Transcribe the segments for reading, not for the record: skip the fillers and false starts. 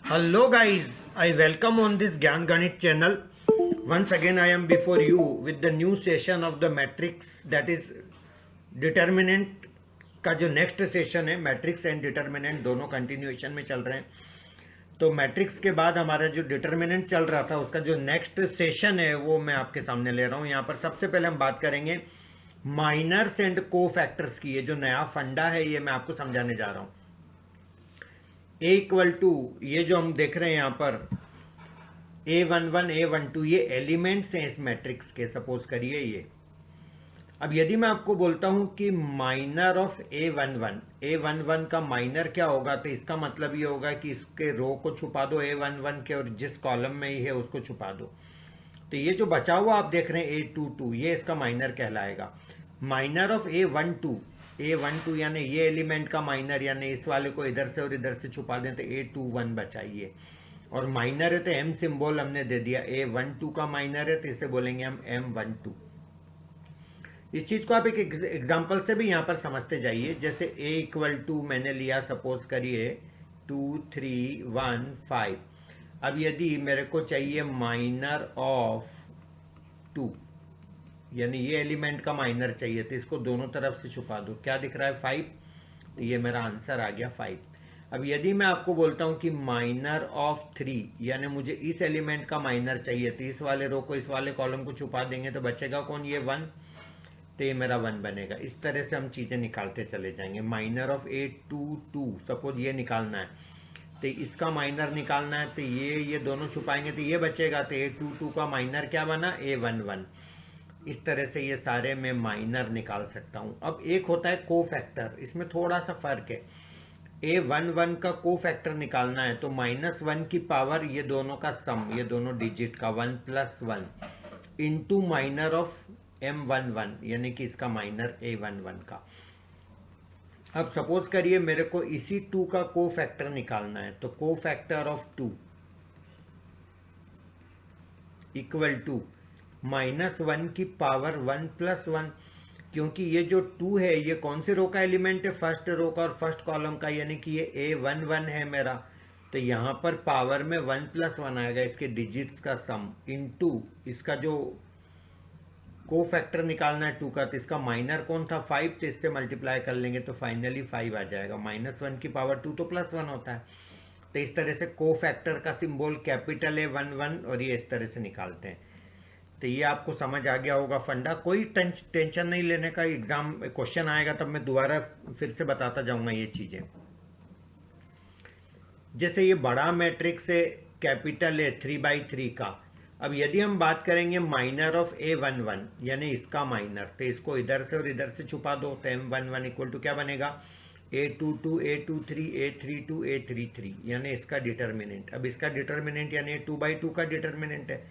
Hello guys, I welcome on this Gyan Ganit channel. Once again I am before you with the new session of the matrix, that is determinant का जो next session है, matrix and determinant दोनों continuation में चल रहे हैं। तो matrix के बाद हमारा जो डिटर्मिनेंट चल रहा था उसका जो नेक्स्ट सेशन है वो मैं आपके सामने ले रहा हूँ। यहाँ पर सबसे पहले हम बात करेंगे माइनर्स एंड को फैक्टर्स की। ये जो नया फंडा है ये मैं आपको समझाने जा रहा हूँ। ए इक्वल टू, ये जो हम देख रहे हैं यहाँ पर A11 A12 ये एलिमेंट्स हैं इस मैट्रिक्स के। सपोज करिए ये, अब यदि मैं आपको बोलता हूं कि माइनर ऑफ A11 का माइनर क्या होगा, तो इसका मतलब ये होगा कि इसके रो को छुपा दो A11 के और जिस कॉलम में ही है उसको छुपा दो। तो ये जो बचा हुआ आप देख रहे हैं A22 ये इसका माइनर कहलाएगा। माइनर ऑफ A12 यानी ये एलिमेंट का माइनर, यानी इस वाले को इधर से और इधर से छुपा दें तो A21 बचाइए। और माइनर है तो M सिंबल हमने दे दिया। A12 का माइनर है तो इसे बोलेंगे हम M12। इस चीज को आप एक एग्जांपल से भी यहां पर समझते जाइए। जैसे A इक्वल टू मैंने लिया, सपोज करिए 2 3 1 5। अब यदि मेरे को चाहिए माइनर ऑफ 2, यानी ये एलिमेंट का माइनर चाहिए, तो इसको दोनों तरफ से छुपा दो। क्या दिख रहा है 5, तो ये मेरा आंसर आ गया 5। अब यदि मैं आपको बोलता हूं कि माइनर ऑफ 3, यानी मुझे इस एलिमेंट का माइनर चाहिए, तो इस वाले रो को इस वाले कॉलम को छुपा देंगे तो बचेगा कौन, ये 1, तो ये मेरा 1 बनेगा। इस तरह से हम चीजें निकालते चले जाएंगे। माइनर ऑफ A22, सपोज ये निकालना है, तो इसका माइनर निकालना है, तो ये दोनों छुपाएंगे तो ये बचेगा। तो A22 का माइनर क्या बना, A11। इस तरह से ये सारे मैं माइनर निकाल सकता हूं। अब एक होता है को फैक्टर, इसमें थोड़ा सा फर्क है। A11 का को फैक्टर निकालना है तो -1 की पावर, ये दोनों का सम, ये दोनों डिजिट का 1 + 1 इंटू माइनर ऑफ M11, यानी कि इसका माइनर A11 का। अब सपोज करिए मेरे को इसी 2 का को फैक्टर निकालना है, तो को फैक्टर ऑफ 2 इक्वल टू -1 की पावर 1 + 1। क्योंकि ये जो 2 है ये कौन से रो का एलिमेंट है, फर्स्ट रो का और फर्स्ट कॉलम का, यानी कि ये A11 है मेरा। तो यहां पर पावर में 1 + 1 आएगा, इसके डिजिट्स का सम, इनटू इसका जो को फैक्टर निकालना है 2 का, तो इसका माइनर कौन था 5, तो इससे मल्टीप्लाई कर लेंगे तो फाइनली 5 आ जाएगा। -1 की पावर 2 तो +1 होता है। तो इस तरह से को फैक्टर का सिंबल कैपिटल A11 और ये इस तरह से निकालते हैं। तो ये आपको समझ आ गया होगा फंडा। कोई टेंशन नहीं लेने का, एग्जाम क्वेश्चन आएगा तब मैं दोबारा फिर से बताता जाऊंगा ये चीजें। जैसे ये बड़ा मैट्रिक्स है, कैपिटल है 3/3 का। अब यदि हम बात करेंगे माइनर ऑफ A11, यानी इसका माइनर, तो इसको इधर से और इधर से छुपा दो, तो M11 इक्वल टू क्या बनेगा, A22 A23 A32 A33, यानी इसका डिटर्मिनेंट। अब इसका डिटर्मिनेंट यानी 2/2 का डिटर्मिनेंट है।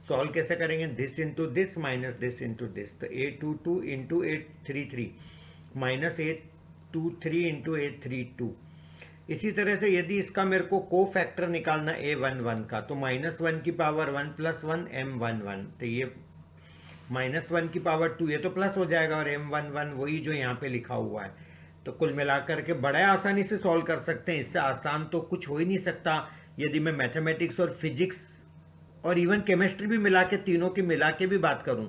सॉल्व कैसे करेंगे, this into this minus this into this, तो A22 into A33 minus A23 into A32। इसी तरह से यदि इसका मेरे को को फैक्टर निकालना A11 का, तो -1 की पावर 1 + 1 M11, तो ये -1 की पावर 2, ये तो प्लस हो जाएगा, और M11 वही जो यहाँ पे लिखा हुआ है। तो कुल मिलाकर के बड़ा आसानी से सॉल्व कर सकते हैं। इससे आसान तो कुछ हो ही नहीं सकता। यदि मैं मैथमेटिक्स और फिजिक्स और इवन केमिस्ट्री भी मिला के, तीनों की मिला के भी बात करूं,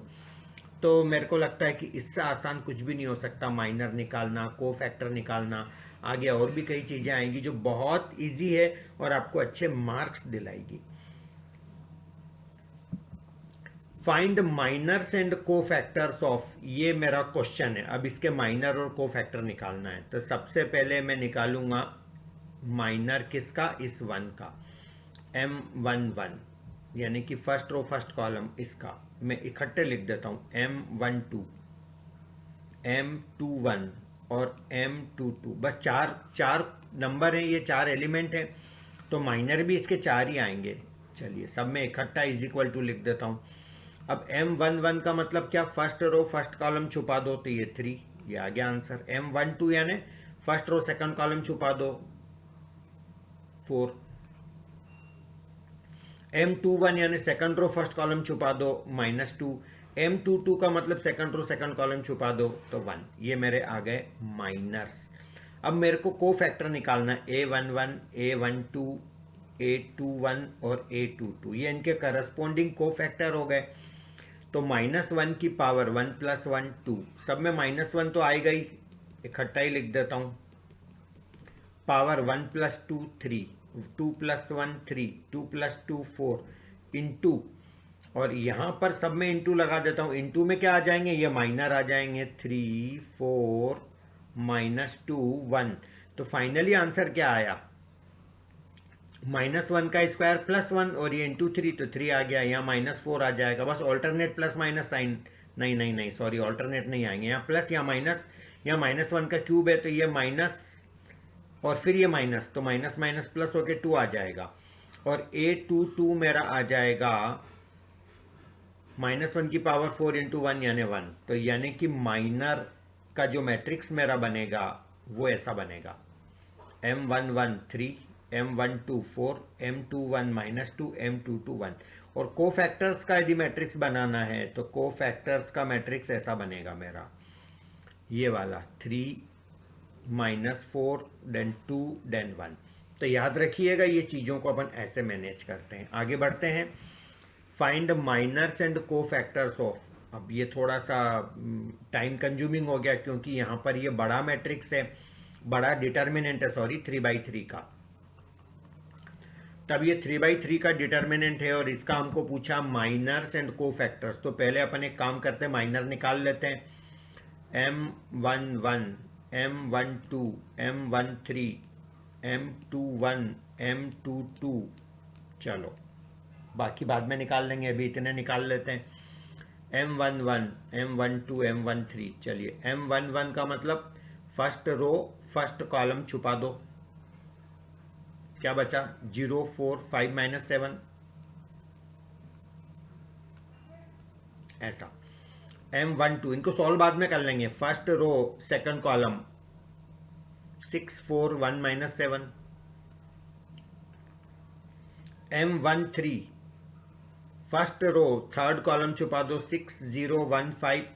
तो मेरे को लगता है कि इससे आसान कुछ भी नहीं हो सकता। माइनर निकालना, को फैक्टर निकालना, आगे और भी कई चीजें आएंगी जो बहुत इजी है और आपको अच्छे मार्क्स दिलाएगी। फाइंड माइनर्स एंड को फैक्टर्स ऑफ, ये मेरा क्वेश्चन है। अब इसके माइनर और को फैक्टर निकालना है, तो सबसे पहले मैं निकालूंगा माइनर किसका, इस 1 का, M11, यानी कि फर्स्ट रो फर्स्ट कॉलम। इसका मैं इकट्ठे लिख देता हूं, M12 M21 और M22। बस चार नंबर हैं, ये 4 एलिमेंट हैं, तो माइनर भी इसके 4 ही आएंगे। चलिए सब में इकट्ठा इज इक्वल टू लिख देता हूं। अब M11 का मतलब क्या, फर्स्ट रो फर्स्ट कॉलम छुपा दो, तो ये 3, ये आ गया आंसर। M12 यानी फर्स्ट रो सेकंड कॉलम छुपा दो, 4। M21 यानी सेकंड रो फर्स्ट कॉलम छुपा दो, -2। M22 का मतलब सेकंड रो सेकंड कॉलम छुपा दो, तो 1। ये मेरे आ गए माइनर्स। अब मेरे को को फैक्टर निकालना है, A11 A12 A21 और A22, ये इनके करस्पॉन्डिंग को फैक्टर हो गए। तो -1 की पावर 1 + 1 2, सब में -1 तो आएगा ही, इकट्ठा ही लिख देता हूँ। पावर 1 + 2 3, 2 + 1 3, 2 + 2 4 इंटू, और यहाँ पर सब में इंटू लगा देता हूँ। इंटू में क्या आ जाएंगे, ये माइनर आ जाएंगे, 3 4 -2 1। तो फाइनली आंसर क्या आया, -1 का स्क्वायर +1, और ये इंटू 3 तो 3 आ गया, यहाँ -4 आ जाएगा। बस ऑल्टरनेट प्लस माइनस साइन, नहीं सॉरी, ऑल्टरनेट नहीं आएंगे, यहाँ प्लस या माइनस, यहाँ -1 का क्यूब है तो ये माइनस और फिर ये माइनस, तो माइनस माइनस प्लस होके 2 आ जाएगा। और A22 मेरा आ जाएगा -1 की पावर 4 × 1 यानी 1। तो यानी कि माइनर का जो मैट्रिक्स मेरा बनेगा वो ऐसा बनेगा, M11 3, M12 4, M21 -2, M22 1। और कोफैक्टर्स का यदि मैट्रिक्स बनाना है तो कोफैक्टर्स का मैट्रिक्स ऐसा बनेगा मेरा, ये वाला 3 -4 then 2 then 1। तो याद रखिएगा, ये चीज़ों को अपन ऐसे मैनेज करते हैं। आगे बढ़ते हैं, find minors and cofactors of. अब ये थोड़ा सा टाइम कंज्यूमिंग हो गया, क्योंकि यहाँ पर ये बड़ा मैट्रिक्स है, बड़ा डिटर्मिनेंट है, सॉरी 3/3 का। तब ये 3/3 का डिटर्मिनेंट है और इसका हमको पूछा माइनर्स एंड कोफैक्टर्स। तो पहले अपन एक काम करते हैं, माइनर निकाल लेते हैं। M11, M12, M13, M21, M22, चलो बाकी बाद में निकाल लेंगे, अभी इतने निकाल लेते हैं। M11, M12, M13, चलिए M11 का मतलब फर्स्ट रो फर्स्ट कॉलम छुपा दो, क्या बचा 0 4 5 -7, ऐसा। M12 इनको सॉल्व बाद में कर लेंगे, first row second column 6 4 1 -7। M13 first row third column छुपा दो 6 0 1 5।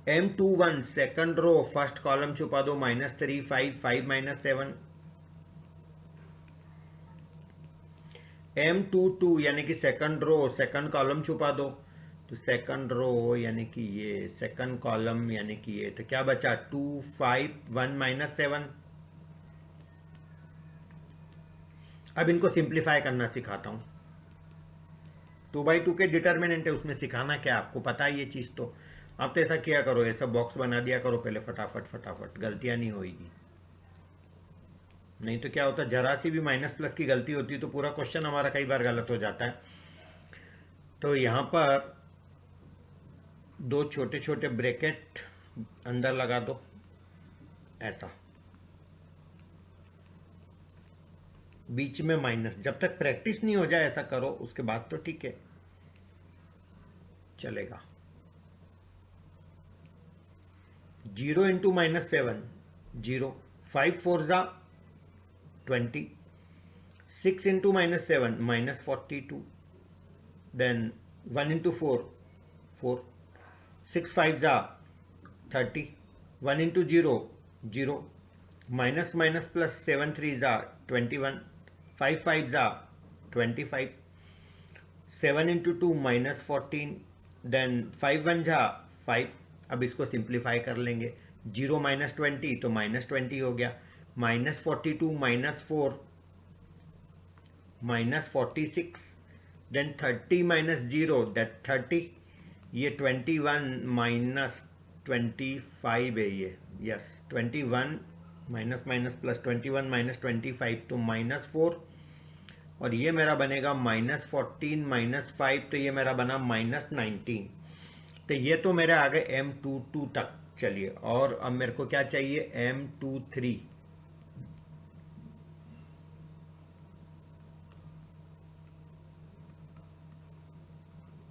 M21 second row first column छुपा दो -3 5 5 -7। M22 यानी कि सेकंड रो सेकंड कॉलम छुपा दो, तो सेकंड रो यानी कि ये सेकंड कॉलम यानी कि ये, तो क्या बचा 2 5 1 -7। अब इनको सिंप्लीफाई करना सिखाता हूं। 2/2 के डिटर्मिनेंट है, उसमें सिखाना क्या, आपको पता है ये चीज। तो आप तो ऐसा किया करो, ऐसा बॉक्स बना दिया करो पहले, फटाफट, गलतियां नहीं होगी। नहीं तो क्या होता, जरा सी भी माइनस प्लस की गलती होती है तो पूरा क्वेश्चन हमारा कई बार गलत हो जाता है। तो यहां पर दो छोटे छोटे ब्रैकेट अंदर लगा दो, ऐसा, बीच में माइनस। जब तक प्रैक्टिस नहीं हो जाए ऐसा करो, उसके बाद तो ठीक है चलेगा। 0 × -7 0, 5 4 20, 6 × -7 -42, then 1 × 4 4, 6 5 30, 1 × 0 0, minus minus plus 7 3s are 21, 5 5s are 25, 7 × 2 -14, then 5 1s are 5। अब इसको सिंप्लीफाई कर लेंगे, 0 - 20 तो -20 हो गया, -42 -4 -46, then 30 - 0 that 30, ये 21 - 25 है ये, यस 21 माइनस प्लस 21 - 25 तो -4, और ये मेरा बनेगा -14 - 5 तो ये मेरा बना -19। तो ये तो मेरे आ गए M22 तक। चलिए, और अब मेरे को क्या चाहिए, M23।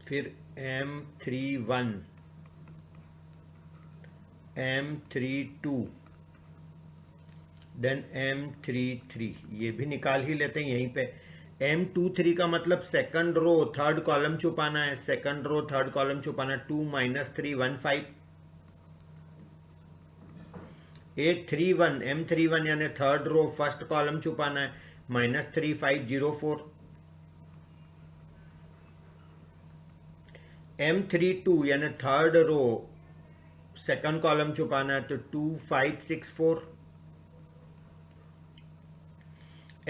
फिर M31, M32, देन M33, ये भी निकाल ही लेते हैं यहीं पे। M23 का मतलब सेकंड रो थर्ड कॉलम छुपाना है, सेकंड रो थर्ड कॉलम छुपाना, 2 - 3 1 5। A31 M31 यानी थर्ड रो फर्स्ट कॉलम छुपाना है, -3504। M32 यानी थर्ड रो सेकंड कॉलम छुपाना है तो 2564।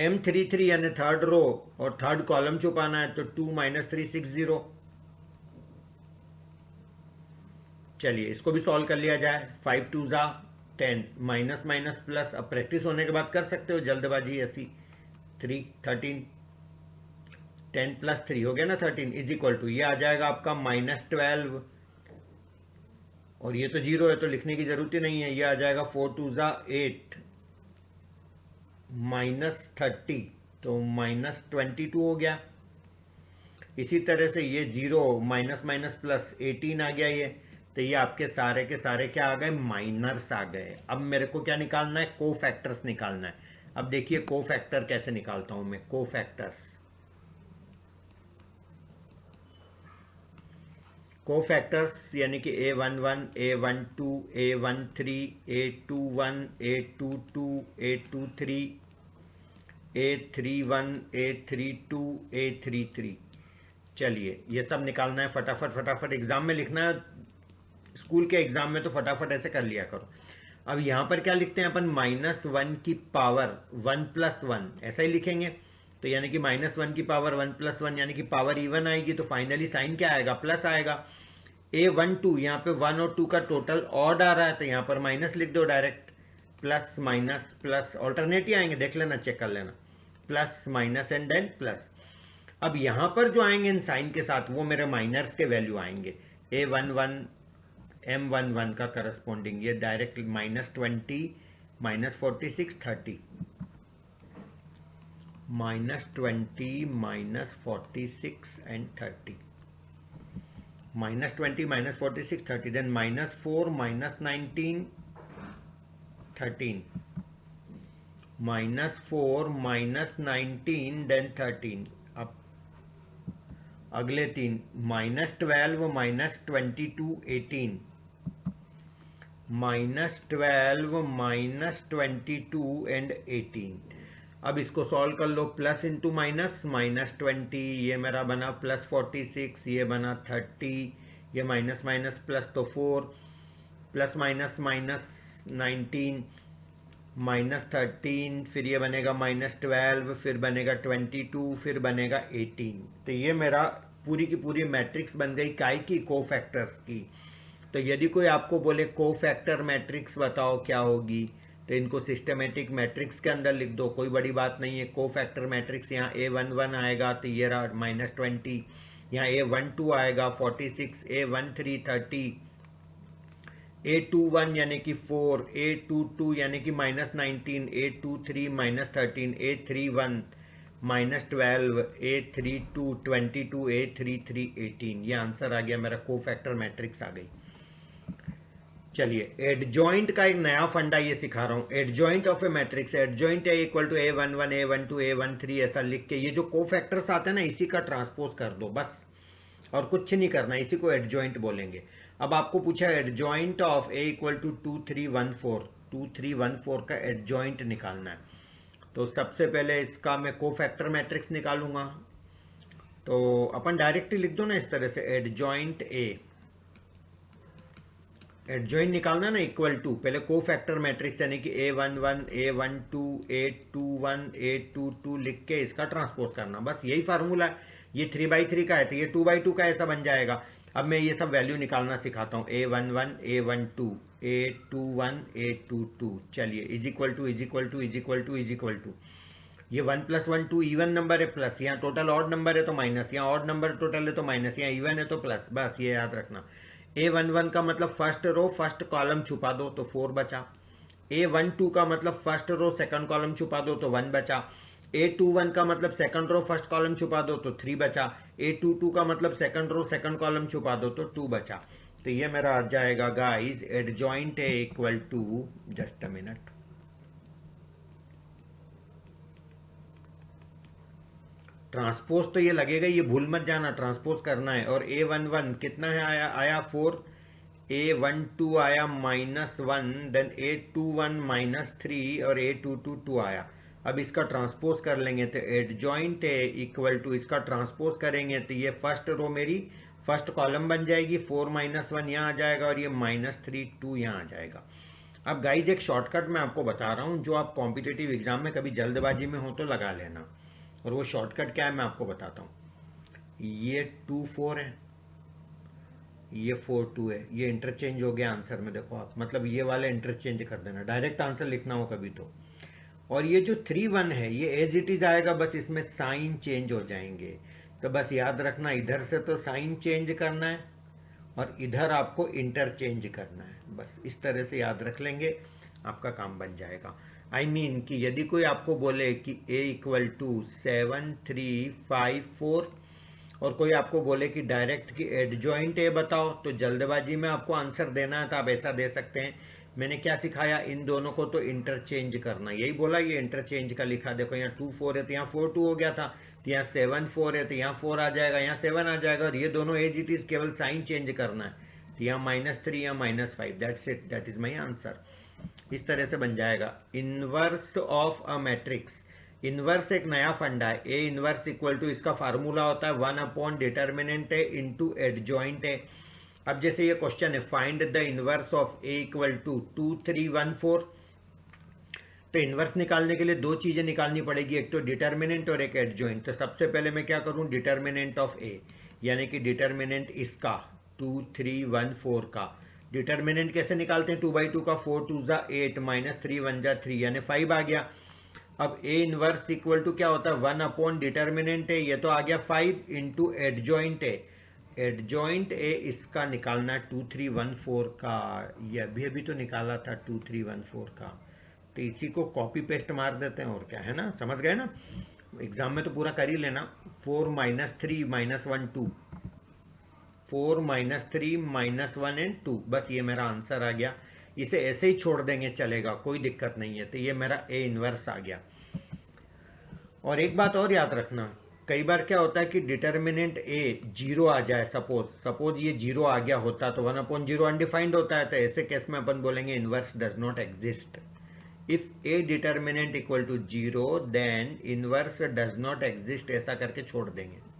M33 यानी थर्ड रो और थर्ड कॉलम छुपाना है तो 2 -360। चलिए इसको भी सॉल्व कर लिया जाए। 5 2 ज़ा 10, माइनस माइनस प्लस, अब प्रैक्टिस होने के बाद कर सकते हो, जल्दबाजी ऐसी। 3 13, 10 + 3 हो गया ना 13, इज इक्वल टू ये आ जाएगा आपका -12, और ये तो 0 है तो लिखने की जरूरत ही नहीं है, ये आ जाएगा 4 2 ज़ा 8 -30, तो -22 हो गया। इसी तरह से ये 0 माइनस माइनस प्लस 18 आ गया ये, तो ये आपके सारे के सारे क्या आ गए, माइनर्स आ गए। अब मेरे को क्या निकालना है, को फैक्टर्स निकालना है। अब देखिए को फैक्टर कैसे निकालता हूं मैं, को फैक्टर्स। को फैक्टर्स यानी कि A11 A12 A13 A21 A22 A23 A31 A32 A33। चलिए ये सब निकालना है फटाफट फटाफट, एग्जाम में लिखना है, स्कूल के एग्जाम में तो फटाफट ऐसे कर लिया करो। अब यहां पर क्या लिखते हैं अपन, -1 की पावर 1 + 1, ऐसा ही लिखेंगे। तो यानी कि -1 की पावर 1 + 1 यानी कि पावर इवन आएगी, तो फाइनली साइन क्या आएगा, प्लस आएगा। A12 यहाँ पे 1 और 2 का टोटल ऑड आ रहा है, तो यहाँ पर माइनस लिख दो direct, plus minus plus, alternate ही आएंगे, देख लेना, चेक कर लेना, plus minus and then plus. अब यहां पर जो आएंगे इन साइन के साथ वो मेरे माइनर्स के वैल्यू आएंगे। A11 M11 का करस्पॉन्डिंग ये डायरेक्ट -20 -46 30, -20 -46 एंड 30, -20 -46 30, देन -4 -19 13, -4 -19 देन 13। अब अगले तीन, -12 -22 18, -12 -22 एंड 18। अब इसको सॉल्व कर लो, प्लस इंटू माइनस, -20 ये मेरा बना +46, ये बना 30, ये माइनस माइनस प्लस तो 4, प्लस माइनस -19 -13, फिर ये बनेगा -12, फिर बनेगा 22, फिर बनेगा 18। तो ये मेरा पूरी की पूरी मैट्रिक्स बन गई काय की, को फैक्टर्स की। तो यदि कोई आपको बोले को फैक्टर मैट्रिक्स बताओ क्या होगी, तो इनको सिस्टमेटिक मैट्रिक्स के अंदर लिख दो, कोई बड़ी बात नहीं है। को फैक्टर मैट्रिक्स यहाँ A11 आएगा तो ये रहा -20, यहाँ A12 आएगा 46, A13 30, A21 यानी कि 4, A22 यानी कि -19, A23 -13, A31 -12, A32 22, A33 18। ये आंसर आ गया मेरा, को फैक्टर मैट्रिक्स आ गई। चलिए एडजॉइंट का एक नया फंडा ये सिखा रहा हूं, adjoint of a matrix. Adjoint है equal to A11 A12 A13 ऐसा लिख के ये जो को फैक्टर्स आते हैं ना इसी का ट्रांसपोज कर दो बस, और कुछ नहीं करना, इसी को एडजॉइंट बोलेंगे। अब आपको पूछा adjoint of A equal to 2314, 2314 का एडजॉइंट निकालना है। तो सबसे पहले इसका मैं को फैक्टर मैट्रिक्स निकालूंगा, तो अपन डायरेक्ट ही लिख दो ना इस तरह से, एडजॉइंट A, एडजॉइंट निकालना ना इक्वल टू, पहले को फैक्टर मैट्रिक्स यानी कि A11 A12 A21 A22 लिख के इसका ट्रांसपोज करना, बस यही फार्मूला है। ये 3/3 का है तो ये 2/2 का ऐसा बन जाएगा। अब मैं ये सब वैल्यू निकालना सिखाता हूँ, A11 A12 A21 A22। चलिए is equal to is equal to is equal to is equal to, ये 1 + 1 2 इवन नंबर है, प्लस यहाँ टोटल ऑड नंबर है तो माइनस, यहाँ ऑड नंबर टोटल है तो माइनस, यहाँ इवन है तो प्लस, बस ये याद रखना। A11 का मतलब फर्स्ट रो फर्स्ट कॉलम छुपा दो तो 4 बचा। A12 का मतलब फर्स्ट रो सेकंड कॉलम छुपा दो तो 1 बचा। A21 का मतलब सेकंड रो फर्स्ट कॉलम छुपा दो तो 3 बचा। A22 का मतलब सेकंड रो सेकंड कॉलम छुपा दो तो 2 बचा। तो ये मेरा आ जाएगा गाइस, एडजॉइंट है equal to, just a minute, transpose तो ये लगेगा, ये भूल मत जाना ट्रांसपोज करना है। और A11 कितना है, आया 4, A12 आया -1, देन A21 -3 और A22 2 आया। अब इसका ट्रांसपोज कर लेंगे तो एडजॉइंट ए इक्वल टू, इसका ट्रांसपोज करेंगे तो ये फर्स्ट रो मेरी फर्स्ट कॉलम बन जाएगी, 4 -1 यहाँ आ जाएगा और ये -3 2 यहाँ आ जाएगा। अब गाइज एक शॉर्टकट मैं आपको बता रहा हूँ, जो आप कॉम्पिटेटिव एग्जाम में कभी जल्दबाजी में हो तो लगा लेना। और वो शॉर्टकट क्या है मैं आपको बताता हूँ। ये 2 4 है, ये 4 2 है, ये इंटरचेंज हो गया आंसर में, देखो आप, मतलब ये वाला इंटरचेंज कर देना, डायरेक्ट आंसर लिखना हो कभी तो। और ये जो 3 1 है ये एज इट इज आएगा, बस इसमें साइन चेंज हो जाएंगे। तो बस याद रखना, इधर से तो साइन चेंज करना है और इधर आपको इंटरचेंज करना है, बस इस तरह से याद रख लेंगे, आपका काम बन जाएगा। आई मीन कि यदि कोई आपको बोले कि a इक्वल टू 7 3 5 4 और कोई आपको बोले कि डायरेक्ट की एडजॉइंट ए बताओ, तो जल्दबाजी में आपको आंसर देना है तो आप ऐसा दे सकते हैं। मैंने क्या सिखाया, इन दोनों को तो इंटरचेंज करना, यही बोला, ये इंटरचेंज का लिखा, देखो यहाँ 2 4 है तो यहाँ 4 2 हो गया था, तो यहाँ 7 4 है तो यहाँ 4 आ जाएगा, यहाँ 7 आ जाएगा, और ये दोनों एज इट इज, केवल साइन चेंज करना है, तो यहाँ -3 या -5, that's it, that is my answer. इस तरह से बन जाएगा। Inverse of a matrix, inverse एक नया फंडा है। ए इनवर्स इक्वल टू, इसका फार्मूला होता है 1 determinant A into adjoint A. अब जैसे ये क्वेश्चन है, find the inverse of A equal to 2 3 1 4, तो इनवर्स निकालने के लिए दो चीजें निकालनी पड़ेगी, एक तो डिटर्मिनेंट और एक एडजॉइंट। तो सबसे पहले मैं क्या करूं, डिटर्मिनेंट ऑफ ए, यानी कि डिटर्मिनेंट इसका 2 3 1 4 का डिटर्मिनेंट कैसे निकालते हैं, 2/2 का, 4 2 ज़ा 8 -3 1 ज़ा 3 यानी 5 आ गया। अब ए इनवर्स इक्वल टू क्या होता है, 1 डिटर्मिनेंट है, ये तो आ गया 5 into adjoint A, adjoint A इसका निकालना 2 3 1 4 का, ये अभी तो निकाला था 2 3 1 4 का, तो इसी को कॉपी पेस्ट मार देते हैं और क्या है ना, समझ गए ना, एग्जाम में तो पूरा कर ही लेना। 4 -3 -1 2, 4 -3 -1 एंड 2, बस ये मेरा आंसर आ गया। इसे ऐसे ही छोड़ देंगे चलेगा, कोई दिक्कत नहीं है। तो ये मेरा ए इनवर्स आ गया। और एक बात और याद रखना, कई बार क्या होता है कि डिटर्मिनेंट ए 0 आ जाए, सपोज ये 0 आ गया होता तो 1/0 अनडिफाइंड होता है, तो ऐसे केस में अपन बोलेंगे inverse does not exist. If A determinant equal to 0 then inverse does not exist, ऐसा करके छोड़ देंगे।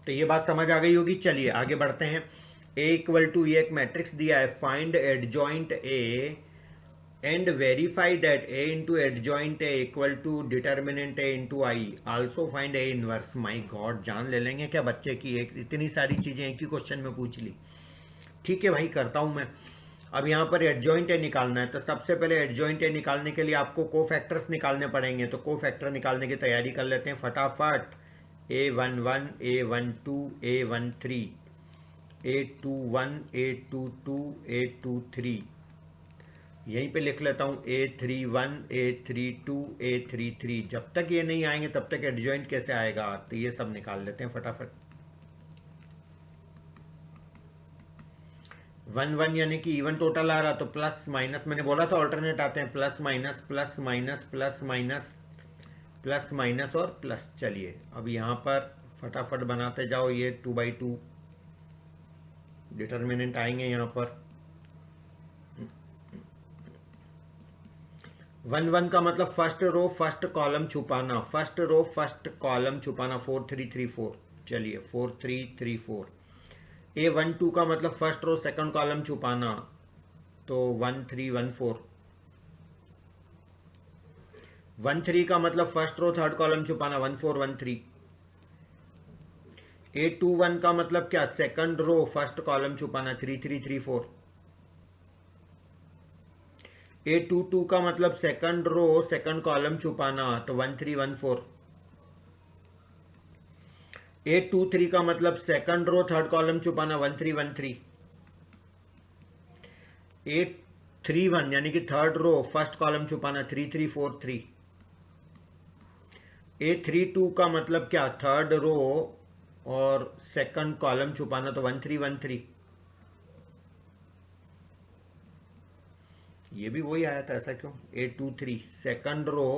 तो ये बात समझ आ गई होगी। चलिए आगे बढ़ते हैं। ए इक्वल टू, ये एक मैट्रिक्स दिया है, find adjoint A and verify that A into adjoint A equal to determinant A into I, also find A inverse. My god, जान ले लेंगे क्या बच्चे की, एक इतनी सारी चीजें एक ही क्वेश्चन में पूछ ली। ठीक है भाई, करता हूं मैं। अब यहाँ पर एडजॉइंट ए निकालना है, तो सबसे पहले एडजॉइंट ए निकालने के लिए आपको कोफैक्टर्स निकालने पड़ेंगे, तो कोफैक्टर निकालने की तैयारी कर लेते हैं फटाफट। A11 A12 A13 A21 A22 A23, यहीं पे लिख लेता हूँ A31 A32 A33। जब तक ये नहीं आएंगे तब तक एडजॉइंट कैसे आएगा, तो ये सब निकाल लेते हैं फटाफट। 1 1 यानी कि इवन टोटल आ रहा, तो प्लस माइनस, मैंने बोला था ऑल्टरनेट आते हैं, plus minus plus minus plus minus plus minus और प्लस। चलिए अब यहाँ पर फटाफट बनाते जाओ, ये 2/2 डिटर्मिनेंट आएंगे यहाँ पर। 1 1 का मतलब फर्स्ट रो फर्स्ट कॉलम छुपाना, फर्स्ट रो फर्स्ट कॉलम छुपाना, 4 3 3 4। चलिए 4 3 3 4। A12 का मतलब फर्स्ट रो सेकंड कॉलम छुपाना, तो 1 3 1 4। 1 3 का मतलब फर्स्ट रो थर्ड कॉलम छुपाना, 1 4 1 3। A21 का मतलब क्या, सेकंड रो फर्स्ट कॉलम छुपाना, 3 3 3 4। A22 का मतलब सेकंड रो सेकंड कॉलम छुपाना, तो 1 3 1 4। A23 का मतलब सेकंड रो थर्ड कॉलम छुपाना, 1 3 1 3। A31 यानी कि थर्ड रो फर्स्ट कॉलम छुपाना, 3 3 4 3। A32 का मतलब क्या, थर्ड रो और सेकंड कॉलम छुपाना, तो 1 3 1 3। ये भी वही आया था, ऐसा क्यों, A23 second row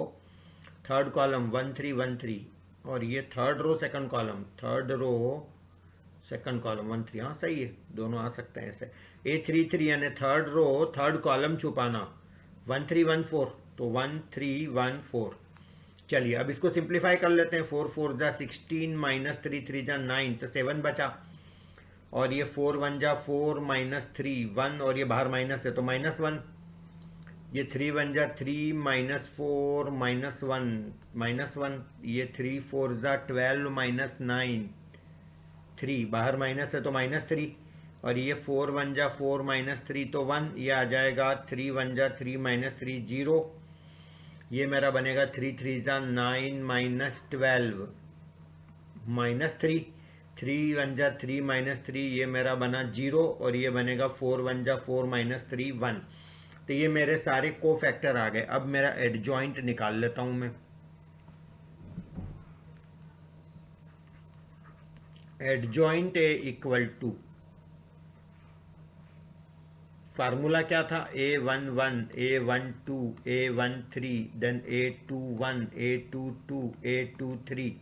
third column 1 3 1 3। और ये third row second column, third row second column 1 3, हाँ सही है, दोनों आ सकते हैं ऐसे। A3 3 यानी थर्ड रो थर्ड कॉलम छुपाना, 1 3 1 4, तो 1 3 1 4। चलिए अब इसको सिंप्लीफाई कर लेते हैं। 4 4 जा 16 माइनस 3 3 जा 9, तो 7 बचा। और ये 4 1 जा 4 माइनस 3 1, और ये बाहर माइनस है तो -1। ये 3 1 जा 3 माइनस 4 -1, ये 3 4 जा 12 माइनस 9 3, बाहर माइनस है तो -3। और ये 4 1 जा 4 माइनस 3 तो 1, ये आ जाएगा 3 1 जा 3 माइनस 3 0। ये मेरा बनेगा 3 3 जा 9 माइनस 12 -3, 3 1 जा 3 माइनस 3, ये मेरा बना 0। और ये बनेगा 4 1 जा 4 माइनस 3 1। तो ये मेरे सारे को फैक्टर आ गए। अब मेरा एडजॉइंट निकाल लेता हूं मैं। Adjoint A equal to, formula क्या था, A11 A12 A13, then A21 A22 A23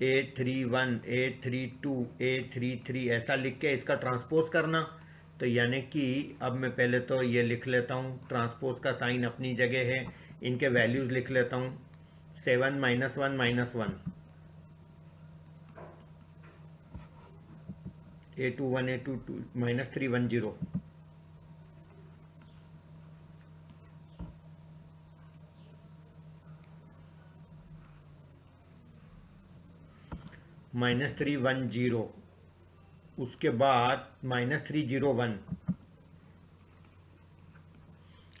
A31 A32 A33, ऐसा लिख के इसका ट्रांसपोज करना। तो यानी कि अब मैं पहले तो ये लिख लेता हूँ, ट्रांसपोज का साइन अपनी जगह है, इनके वैल्यूज लिख लेता हूँ। 7 -1 -1, A21 A22 -3 1 0, -3 1 0, उसके बाद -3 0 1।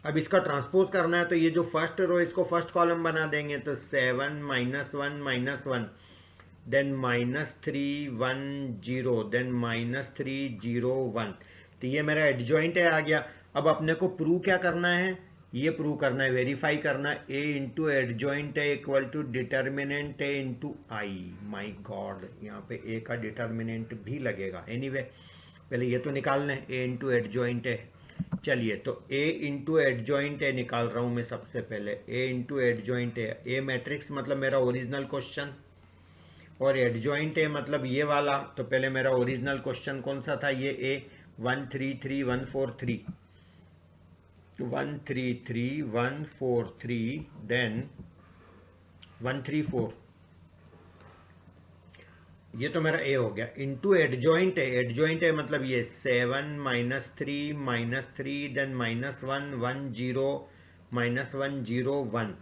अब इसका ट्रांसपोज करना है तो ये जो फर्स्ट रो इसको फर्स्ट कॉलम बना देंगे, तो 7 -1 -1, देन -3 1 0, देन -3 0 1। तो ये मेरा एडजॉइंट है आ गया। अब अपने को प्रूव क्या करना है, ये प्रूव करना है, वेरीफाई करना है। ए इंटू एडजॉइंट है इक्वल टू डिटर्मिनेंट है इंटू आई। माई गॉड, यहाँ पे ए का डिटर्मिनेंट भी लगेगा। एनीवे पहले ये तो निकाल लें, ए इंटू एडजॉइंट है। चलिए तो ए इंटू एडजॉइंट है निकाल रहा हूँ मैं सबसे पहले। ए इंटू एडजॉइंट है, ए मैट्रिक्स मतलब मेरा ओरिजिनल क्वेश्चन, और एडजॉइंट है मतलब ये वाला। तो पहले मेरा ओरिजिनल क्वेश्चन कौन सा था, ये ए 1 3 3 1 4 3, 1 3 3 1 4 3, देन 1 3 4, ये तो मेरा ए हो गया। इंटू एडजॉइंट है मतलब ये 7 -3 -3, देन -1 1 0 -1 0 1।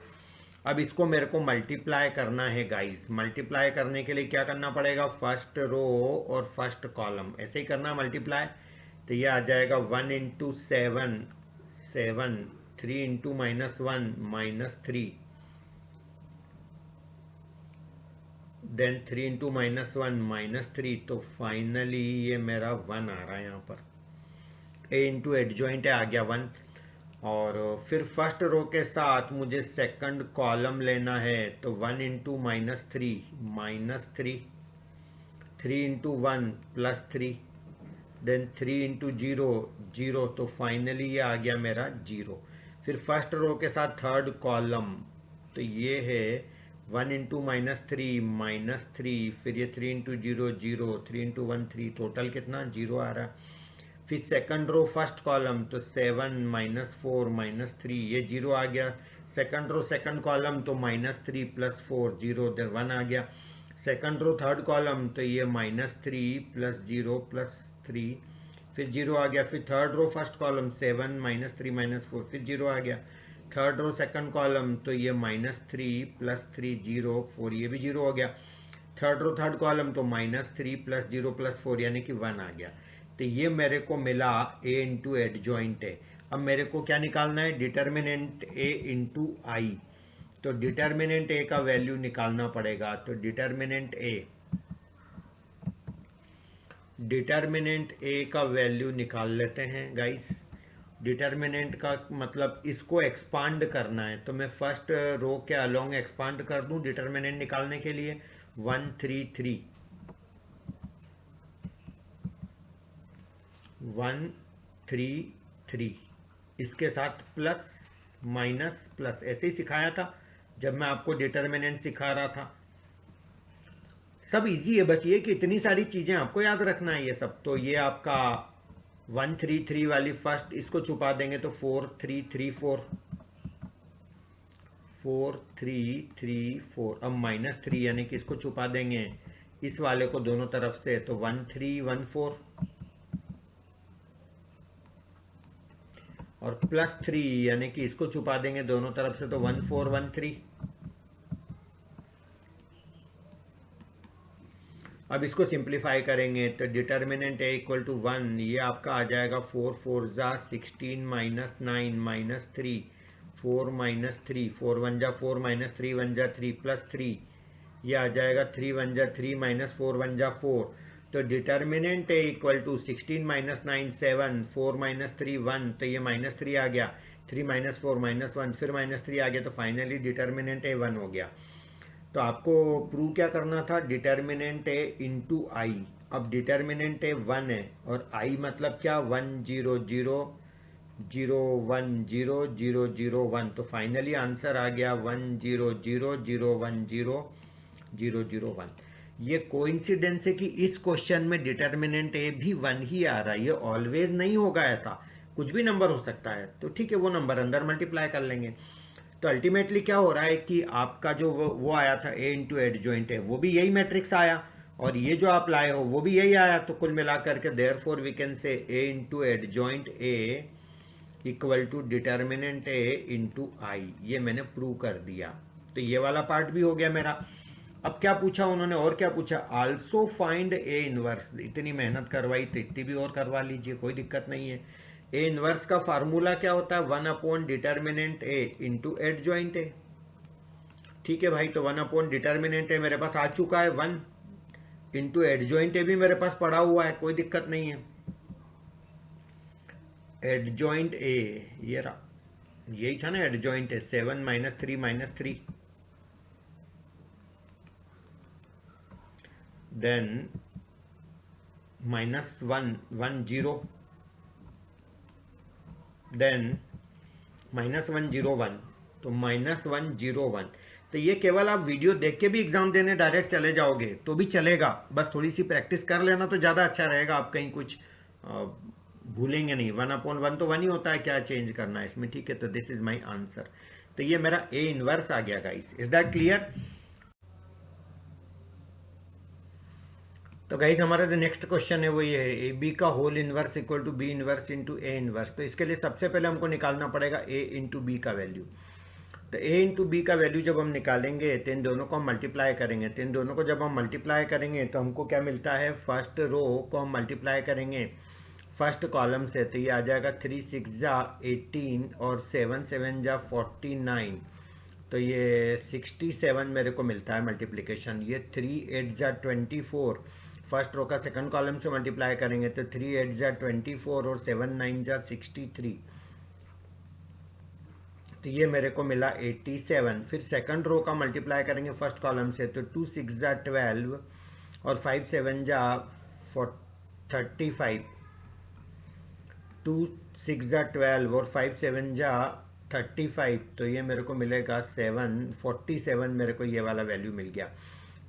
अब इसको मेरे को मल्टीप्लाई करना है गाइस। मल्टीप्लाई करने के लिए क्या करना पड़ेगा, फर्स्ट रो और फर्स्ट कॉलम ऐसे ही करना मल्टीप्लाई। तो ये आ जाएगा 1 इंटू 7 7, 3 इंटू -1 -3, देन 3 इंटू -1 -3। तो फाइनली ये मेरा 1 आ रहा है यहाँ पर। ए इंटू एडजॉइंट आ गया 1। और फिर फर्स्ट रो के साथ मुझे सेकंड कॉलम लेना है, तो 1 इंटू -3 3 इंटू 1 +3, देन 3 इंटू 0 0। तो फाइनली ये आ गया मेरा 0। फिर फर्स्ट रो के साथ थर्ड कॉलम, तो ये है 1 इंटू -3 फिर ये 3 इंटू 0 0, 3 इंटू 1 3, टोटल कितना 0 आ रहा है। फिर सेकंड रो फर्स्ट कॉलम, तो 7 -4 -3, ये 0 आ गया। सेकंड रो सेकंड कॉलम, तो -3 + 4 0, देन 1 आ गया। सेकंड रो थर्ड कॉलम, तो ये -3 + 0 + 3, फिर 0 आ गया। फिर थर्ड रो फर्स्ट कॉलम 7 -3 -4, फिर 0 आ गया। थर्ड रो सेकंड कॉलम, तो ये -3 + 3 0 4, ये भी 0 हो गया। थर्ड रो थर्ड कॉलम, तो -3 + 0 + 4, यानी कि 1 आ गया। तो ये मेरे को मिला ए इंटू एडजॉइंट है। अब मेरे को क्या निकालना है, डिटर्मिनेंट ए इंटू आई। तो डिटर्मिनेंट ए का वैल्यू निकालना पड़ेगा। तो डिटर्मिनेंट ए का वैल्यू निकाल लेते हैं गाइस। डिटर्मिनेंट का मतलब इसको एक्सपांड करना है, तो मैं फर्स्ट रो के अलोंग एक्सपांड कर दूं डिटर्मिनेंट निकालने के लिए। 1 3 3 1 3 3, इसके साथ प्लस माइनस प्लस, ऐसे ही सिखाया था जब मैं आपको डिटर्मिनेंट सिखा रहा था। सब इजी है, बस ये कि इतनी सारी चीजें आपको याद रखना है ये सब। तो ये आपका 133 वाली फर्स्ट, इसको छुपा देंगे तो 4334, 4334। अब -3 यानी कि इसको छुपा देंगे इस वाले को दोनों तरफ से, तो 1314 और +3 यानी कि इसको छुपा देंगे दोनों तरफ से, तो 1413। अब इसको सिंप्लीफाई करेंगे तो डिटर्मिनेंट ए इक्वल टू 1, ये आपका आ जाएगा 4 4 जा 16 -9 -3, 4 -3, 4 1 जा 4 -3 1 जा 3 +3, ये आ जाएगा 3 1 जा 3 -4 1 जा 4। तो डिटर्मिनेंट ए इक्वल टू 16 -9 7, 4 -3 1, तो ये -3 आ गया, 3 -4 -1, फिर -3 आ गया, तो फाइनली डिटर्मिनेंट ए 1 हो गया। तो आपको प्रूव क्या करना था, डिटर्मिनेंट ए इंटू आई। अब डिटर्मिनेंट ए 1 है और आई मतलब क्या, 1 0 0 0 1 0 0 0 1, तो फाइनली आंसर आ गया 1 0 0 0 1 0 0 0 1। ये कोइंसिडेंस है कि इस क्वेश्चन में डिटर्मिनेंट ए भी 1 ही आ रहा है, ये ऑलवेज नहीं होगा ऐसा, कुछ भी नंबर हो सकता है। तो ठीक है, वो नंबर अंदर मल्टीप्लाई कर लेंगे। तो अल्टीमेटली क्या हो रहा है कि आपका जो वो आया था ए इंटू एडजॉइंट है, वो भी यही मैट्रिक्स आया, और ये जो आप लाए हो वो भी यही आया। तो कुल मिलाकर के therefore we can say A into adjoint A equal to determinant A into I. ये मैंने प्रूव कर दिया। तो ये वाला पार्ट भी हो गया मेरा। अब क्या पूछा उन्होंने, और क्या पूछा, आल्सो फाइंड ए इनवर्स। इतनी मेहनत करवाई तो इतनी भी और करवा लीजिए, कोई दिक्कत नहीं है। ए इनवर्स का फार्मूला क्या होता है, 1 upon determinant A into adjoint ए। ठीक है भाई, तो 1 अपॉन डिटर्मिनेंट ए मेरे पास आ चुका है 1, इंटू एडजॉइंट ए भी मेरे पास पड़ा हुआ है, कोई दिक्कत नहीं है। एडजॉइंट ए ये रहा, यही था ना एडजॉइंट ए, 7 -3 -3, देन -1 1 0, देन -1 0 1, तो -1 0 1। तो ये केवल आप वीडियो देख के भी एग्जाम देने डायरेक्ट चले जाओगे तो भी चलेगा, बस थोड़ी सी प्रैक्टिस कर लेना तो ज़्यादा अच्छा रहेगा, आप कहीं कुछ भूलेंगे नहीं। 1 अपॉन 1 तो 1 ही होता है, क्या चेंज करना है इसमें। ठीक है, तो दिस इज माई आंसर। तो ये मेरा ए इनवर्स आ गया गाइस, इज दैट क्लियर। तो गाइस हमारा जो नेक्स्ट क्वेश्चन है वो ये है, ए बी का whole inverse equal to B inverse into A inverse. तो इसके लिए सबसे पहले हमको निकालना पड़ेगा ए इंटू बी का वैल्यू। तो ए इंटू बी का वैल्यू जब हम निकालेंगे तो इन दोनों को हम मल्टीप्लाई करेंगे। तो इन दोनों को जब हम मल्टीप्लाई करेंगे तो हमको क्या मिलता है, फर्स्ट रो को हम मल्टीप्लाई करेंगे फर्स्ट कॉलम से, तो ये आ जाएगा 3 6 जा 18 और 7 7 जा 49, तो ये 67 मेरे को मिलता है मल्टीप्लिकेशन। ये 3 8 जा 24, फर्स्ट रो का सेकंड कॉलम से मल्टीप्लाई करेंगे तो 3 8 जा 24 और 7 9 जा 63, तो ये मेरे को मिला 87। फिर सेकंड रो का मल्टीप्लाई करेंगे फर्स्ट कॉलम से, तो 2 6 जा 12 और 5 7 जा 35, 2 6 जा 12 और 5 7 जा 35, तो ये मेरे को मिलेगा 47 मेरे को ये वाला वैल्यू मिल गया।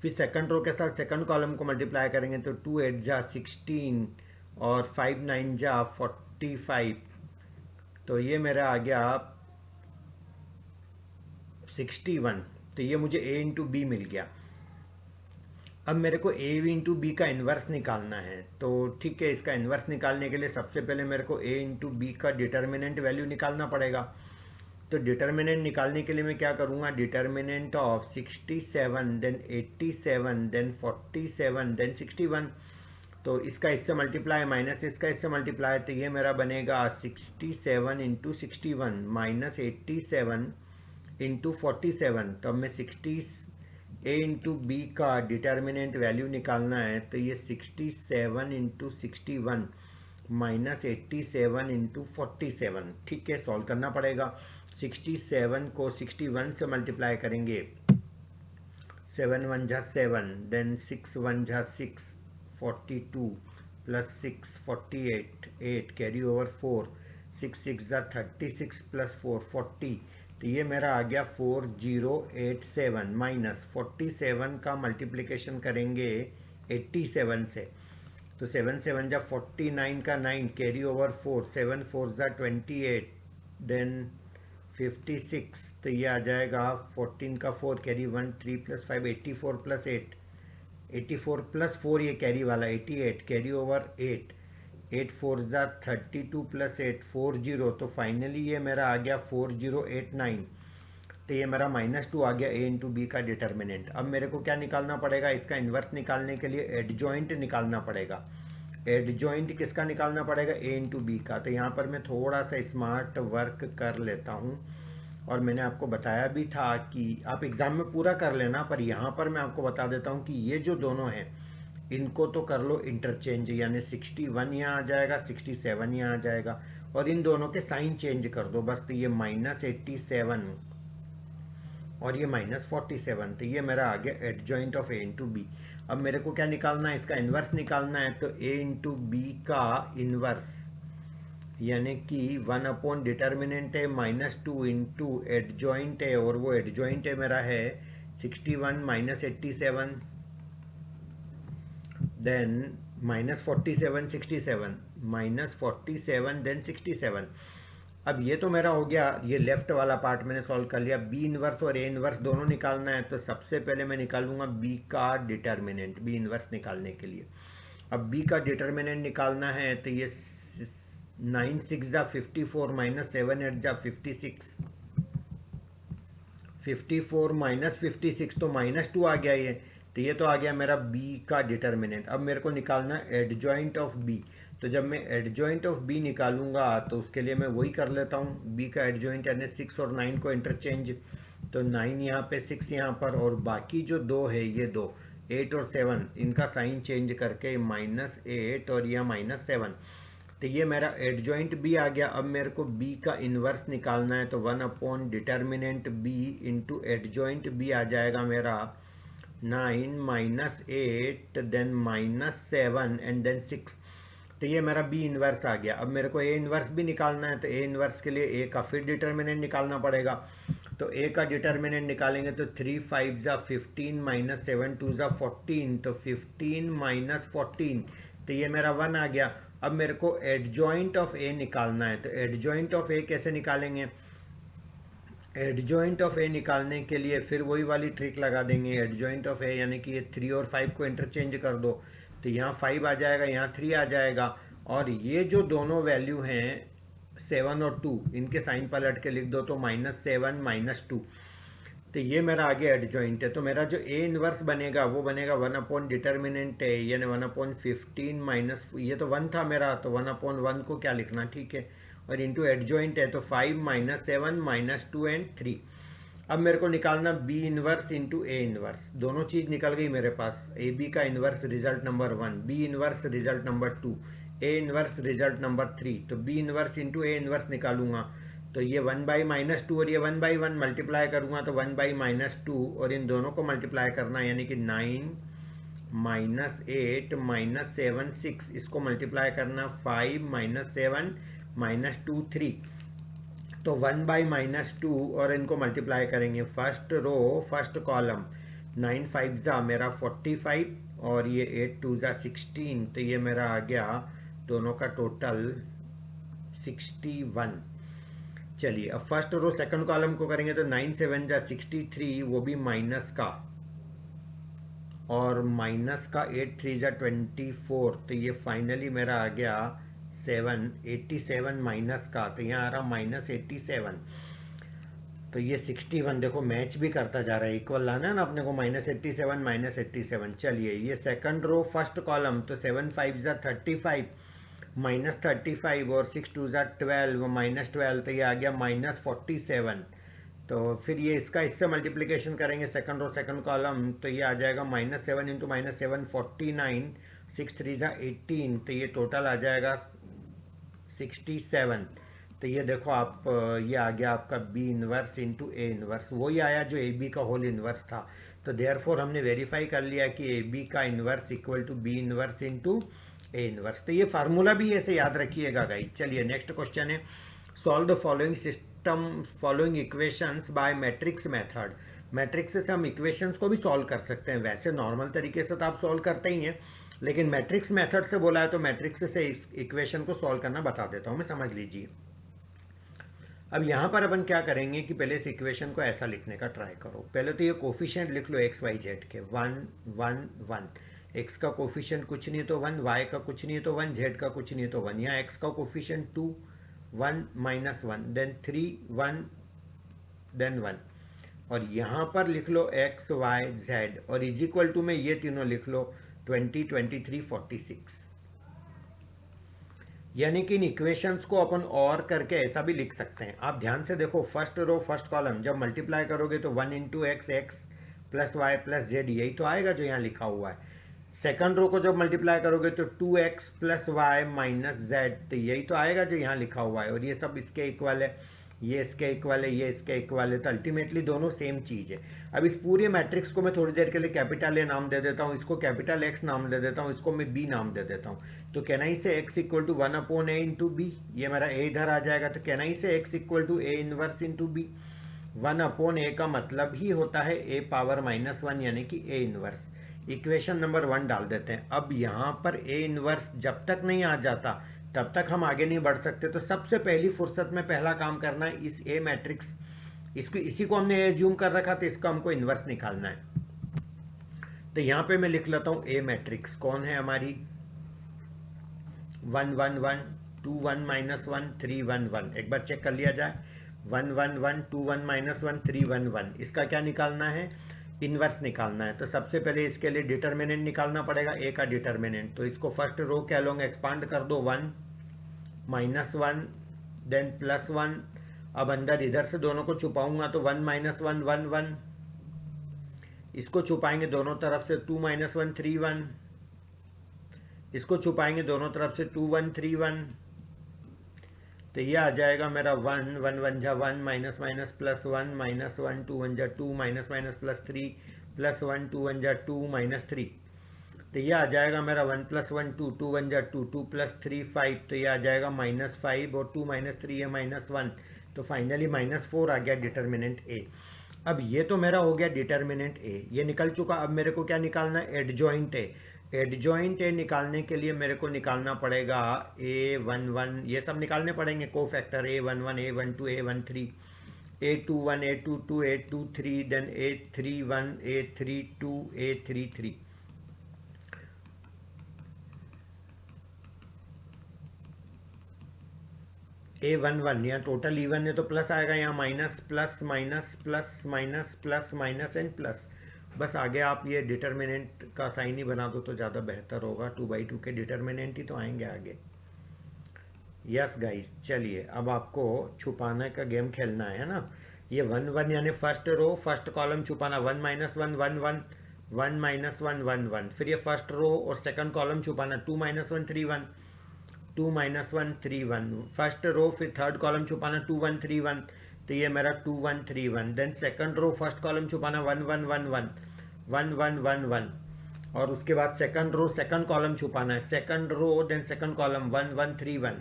फिर सेकंड रो के साथ सेकंड कॉलम को मल्टीप्लाई करेंगे तो 2 8 जा 16 और 5 9 जा 45, तो ये मेरा आ गया 61। तो ये मुझे a इंटू बी मिल गया। अब मेरे को a इंटू बी का इन्वर्स निकालना है। तो ठीक है, इसका इन्वर्स निकालने के लिए सबसे पहले मेरे को a इंटू बी का डिटर्मिनेंट वैल्यू निकालना पड़ेगा। तो डिटर्मिनेंट निकालने के लिए मैं क्या करूँगा, determinant of 67 then 87 then 47 then 61, तो इसका इससे मल्टीप्लाई माइनस इसका इससे मल्टीप्लाई, तो ये मेरा बनेगा 67 इंटू 61 माइनस 87 इंटू 47। तो अब मैं 60 ए इंटू बी का डिटर्मिनेंट वैल्यू निकालना है, तो ये 67 इंटू 61 माइनस 87 इंटू 47। ठीक है, सॉल्व करना पड़ेगा। 67 को 61 से मल्टीप्लाई करेंगे, 7 1 जा 7, देन 6 1 जा 6 42 प्लस 6 48 8 कैरी ओवर 4, 6 6 जा 36 प्लस 4 40, तो ये मेरा आ गया 4087 माइनस 47 का मल्टीप्लिकेशन करेंगे 87 से, तो 7 7 जा 49 का 9 कैरी ओवर 4, 7 4 जा 28 देन 56, तो ये आ जाएगा 14 का 4 कैरी 1 3 प्लस 5 84 प्लस 8 84 प्लस 4 ये कैरी वाला 88 कैरी ओवर 8 8 4 जा 32 प्लस 8 40, तो फाइनली ये मेरा आ गया 4089। तो ये मेरा -2 आ गया ए इंटू बी का डिटर्मिनेंट। अब मेरे को क्या निकालना पड़ेगा, इसका इन्वर्स निकालने के लिए एडजॉइंट निकालना पड़ेगा। एडजॉइंट किसका निकालना पड़ेगा, ए इंटू बी का। तो यहाँ पर मैं थोड़ा सा स्मार्ट वर्क कर लेता हूँ, और मैंने आपको बताया भी था कि आप एग्ज़ाम में पूरा कर लेना, पर यहाँ पर मैं आपको बता देता हूँ कि ये जो दोनों हैं इनको तो कर लो इंटरचेंज, यानी 61 यहाँ आ जाएगा, 67 यहाँ आ जाएगा, और इन दोनों के साइन चेंज कर दो बस। तो ये -87 और ये -47, तो ये मेरा आ गया adjoint of A into B. अब मेरे को क्या निकालना है, इसका इन्वर्स निकालना है। तो ए इंटू बी का इन्वर्स यानी कि 1 अपॉन डिटर्मिनेंट है -2 इंटू एडजॉइंट है, और वो एडजॉइंट है मेरा है 61 -87 देन -47 67 -47 देन 67। अब ये तो मेरा हो गया, ये लेफ्ट वाला पार्ट मैंने सॉल्व कर लिया। बी इनवर्स और ए इनवर्स दोनों निकालना है, तो सबसे पहले मैं निकालूंगा बी का डिटर्मिनेंट, बी इनवर्स निकालने के लिए। अब बी का डिटर्मिनेंट निकालना है, तो ये 9 6 जा 54 -7 8 जा 56, 54 -56 तो -2 आ गया ये, तो ये तो आ गया मेरा बी का डिटर्मिनेंट। अब मेरे को निकालना है एडजॉइंट ऑफ बी। तो जब मैं एडजॉइंट ऑफ बी निकालूंगा तो उसके लिए मैं वही कर लेता हूँ, बी का एडजॉइंट यानी 6 और 9 को इंटरचेंज, तो 9 यहाँ पे 6 यहाँ पर, और बाकी जो दो है ये दो 8 और 7 इनका साइन चेंज करके -8 और यह -7, तो ये मेरा एडजॉइंट बी आ गया। अब मेरे को बी का इन्वर्स निकालना है, तो 1 upon determinant B into adjoint B आ जाएगा मेरा 9 -8 देन -7 एंड देन 6, तो ये मेरा बी इन्वर्स आ गया। अब मेरे को ए इन्वर्स भी निकालना है, तो ए इन्वर्स के लिए ए का फिर डिटर्मिनेंट निकालना पड़ेगा। तो ए का डिटर्मिनेंट निकालेंगे तो 3 5 जा 15 -7 2 जा 14, तो 15 -14, तो ये मेरा 1 आ गया। अब मेरे को एडजॉइंट ऑफ ए निकालना है, तो एडजॉइंट ऑफ ए कैसे निकालेंगे, एडजॉइंट ऑफ ए निकालने के लिए फिर वही वाली ट्रिक लगा देंगे। एडजॉइंट ऑफ ए यानी कि ये 3 और 5 को इंटरचेंज कर दो, तो यहाँ 5 आ जाएगा, यहाँ 3 आ जाएगा, और ये जो दोनों वैल्यू हैं 7 और 2 इनके साइन पलट के लिख दो, तो -7 -2, तो ये मेरा आगे एडजॉइंट है। तो मेरा जो ए इनवर्स बनेगा वो बनेगा 1 अपॉन डिटर्मिनेंट है, यानी 1 अपॉन 15 माइनस, ये तो 1 था मेरा, तो 1 अपॉन 1 को क्या लिखना, ठीक है, और इंटू एडजॉइंट है, तो 5 -7 -2 एंड 3। अब मेरे को निकालना B inverse into A inverse, दोनों चीज़ निकल गई मेरे पास। ए बी का inverse result number 1, B inverse result number 2, A inverse result number 3। तो B inverse into A inverse निकालूंगा, तो ये 1/-2 और ये 1/1 मल्टीप्लाई करूंगा, तो 1/-2, और इन दोनों को मल्टीप्लाई करना, यानी कि 9 -8 -7 6, इसको मल्टीप्लाई करना 5 -7 -2 3, तो 1/-2 और इनको मल्टीप्लाई करेंगे, फर्स्ट रो फर्स्ट कॉलम 9 5 जा मेरा 45 और ये 8 2 जा 16, तो ये मेरा आ गया दोनों का टोटल 61। चलिए अब फर्स्ट रो सेकंड कॉलम को करेंगे, तो 9 7 जा 63, वो भी माइनस का, और माइनस का 8 3 जा 24, तो ये फाइनली मेरा आ गया 87 माइनस का, तो यहाँ आ रहा -87, तो ये 61 देखो मैच भी करता जा रहा है, इक्वल लाना है ना अपने को, -87 -87। चलिए ये सेकंड रो फर्स्ट कॉलम, तो 7 5 जा 35 -35 और 6 2 जा 12 -12, तो ये आ गया -47। तो फिर ये इसका इससे मल्टीप्लिकेशन करेंगे सेकंड रो सेकंड कॉलम, तो ये आ जाएगा -7 इंटू -7 49, 6 3 जा 18, तो ये टोटल आ जाएगा 67। तो ये देखो आप, ये आ गया आपका B inverse into A inverse, वही आया जो ए बी का होल इनवर्स था। तो देयरफॉर हमने वेरीफाई कर लिया कि ए बी का inverse equal to B inverse into A inverse. तो ये फार्मूला भी ऐसे याद रखिएगा गाइस। चलिए नेक्स्ट क्वेश्चन है, solve the following following equations by matrix method. Matrix से हम इक्वेशंस को भी सॉल्व कर सकते हैं, वैसे नॉर्मल तरीके से तो आप सॉल्व करते ही हैं, लेकिन मैट्रिक्स मेथड से बोला है तो मैट्रिक्स से इस इक्वेशन को सॉल्व करना बता देता हूँ मैं, समझ लीजिए। अब यहाँ पर अपन क्या करेंगे कि पहले इस इक्वेशन को ऐसा लिखने का ट्राई करो। पहले तो ये कोफिशिएंट लिख लो एक्स वाई जेड के, 1 1 1। एक्स का कोफिशिएंट कुछ नहीं तो 1, वाई का कुछ नहीं तो 1, जेड का कुछ नहीं तो 1। यहाँ एक्स का कोफिशिएंट 2 1 -1 देन 3 1 देन 1, और यहाँ पर लिख लो एक्स वाई जेड और इज इक्वल टू में ये तीनों लिख लो 20 23 46। यानी कि इन इक्वेशंस को अपन और करके ऐसा भी लिख सकते हैं। आप ध्यान से देखो, फर्स्ट रो फर्स्ट कॉलम जब मल्टीप्लाई करोगे तो 1 into x x plus y plus z, यही तो आएगा जो यहाँ लिखा हुआ है। सेकंड रो को जब मल्टीप्लाई करोगे तो 2x plus Y minus Z, तो यही तो आएगा जो यहाँ लिखा हुआ है। और ये सब इसके इक्वल है, ये इसके इक्वल है, ये इसके इक्वल है, तो अल्टीमेटली दोनों सेम चीज़ है। अब इस पूरे मैट्रिक्स को मैं थोड़ी देर के लिए कैपिटल ए नाम दे देता हूँ, इसको कैपिटल एक्स नाम दे देता हूँ, इसको मैं बी नाम दे देता हूँ। तो can I say x equal to 1/a into b, ये मेरा a इधर आ जाएगा। तो can I say x equal to a inverse into b. 1/a का मतलब ही होता है a पावर -1 यानी कि a इनवर्स। इक्वेशन नंबर 1 डाल देते हैं। अब यहाँ पर a इनवर्स जब तक नहीं आ जाता तब तक हम आगे नहीं बढ़ सकते। तो सबसे पहली फुर्सत में पहला काम करना है, इस a मैट्रिक्स, इसको इसी को हमने एज्यूम कर रखा था, इसका हमको इन्वर्स निकालना है। तो यहाँ पे मैं लिख लेता हूँ a मैट्रिक्स कौन है हमारी, 1 1 1 2 1 -1 3 1 1। एक बार चेक कर लिया जाए, 1 1 1 2 1 -1 3 1 1। इसका क्या निकालना है, इन्वर्स निकालना है। तो सबसे पहले इसके लिए डिटर्मिनेंट निकालना पड़ेगा, a का डिटर्मिनेंट। तो इसको फर्स्ट रो के अलोंग एक्सपांड कर दो, 1 -1 देन +1। अब अंदर इधर से दोनों को छुपाऊंगा तो 1 -1 1 1, इसको छुपाएंगे दोनों तरफ से 2 -1 3 1, इसको छुपाएंगे दोनों तरफ से 2 1 3 1। तो ये आ जाएगा मेरा 1 1 1 जा 1 माइनस माइनस प्लस 1 -1 2 1 जा 2 माइनस माइनस प्लस 3 +1 2 1 जा 2 -3। तो ये आ जाएगा मेरा 1 + 1 2 2 1 जा 2 2 + 3 5। तो ये आ जाएगा -5 और 2 -3 है -1। तो फाइनली -4 आ गया डिटर्मिनेंट ए। अब ये तो मेरा हो गया डिटर्मिनेंट ए, ये निकल चुका। अब मेरे को क्या निकालना है, एडजॉइंट ए। एडजॉइंट ए निकालने के लिए मेरे को निकालना पड़ेगा A11, ये सब निकालने पड़ेंगे, को factor A11 A12 A13 A21 A22 A23 then A31 A32 A33। A11 यहाँ टोटल इवन है तो प्लस आएगा, यहाँ minus plus minus plus minus plus minus and plus. बस आगे आप ये डिटर्मिनेंट का साइन ही बना दो तो ज़्यादा बेहतर होगा, 2/2 के डिटर्मिनेंट ही तो आएंगे आगे। यस गाइस, चलिए अब आपको छुपाने का गेम खेलना है ना। ये 1 1 यानी फर्स्ट रो फर्स्ट कॉलम छुपाना, 1 -1 1 1 1 -1 1 1। फिर ये फर्स्ट रो और सेकंड कॉलम छुपाना, 2 -1 3 1 2 -1 3 1। फर्स्ट रो फिर थर्ड कॉलम छुपाना 2 1 3 1। तो ये मेरा 2 1 3 1। Then second row first column छुपाना 1 1 1 1 1 1 1 1। और उसके बाद सेकंड रो सेकंड कॉलम छुपाना है, second row then second column 1 1 3 1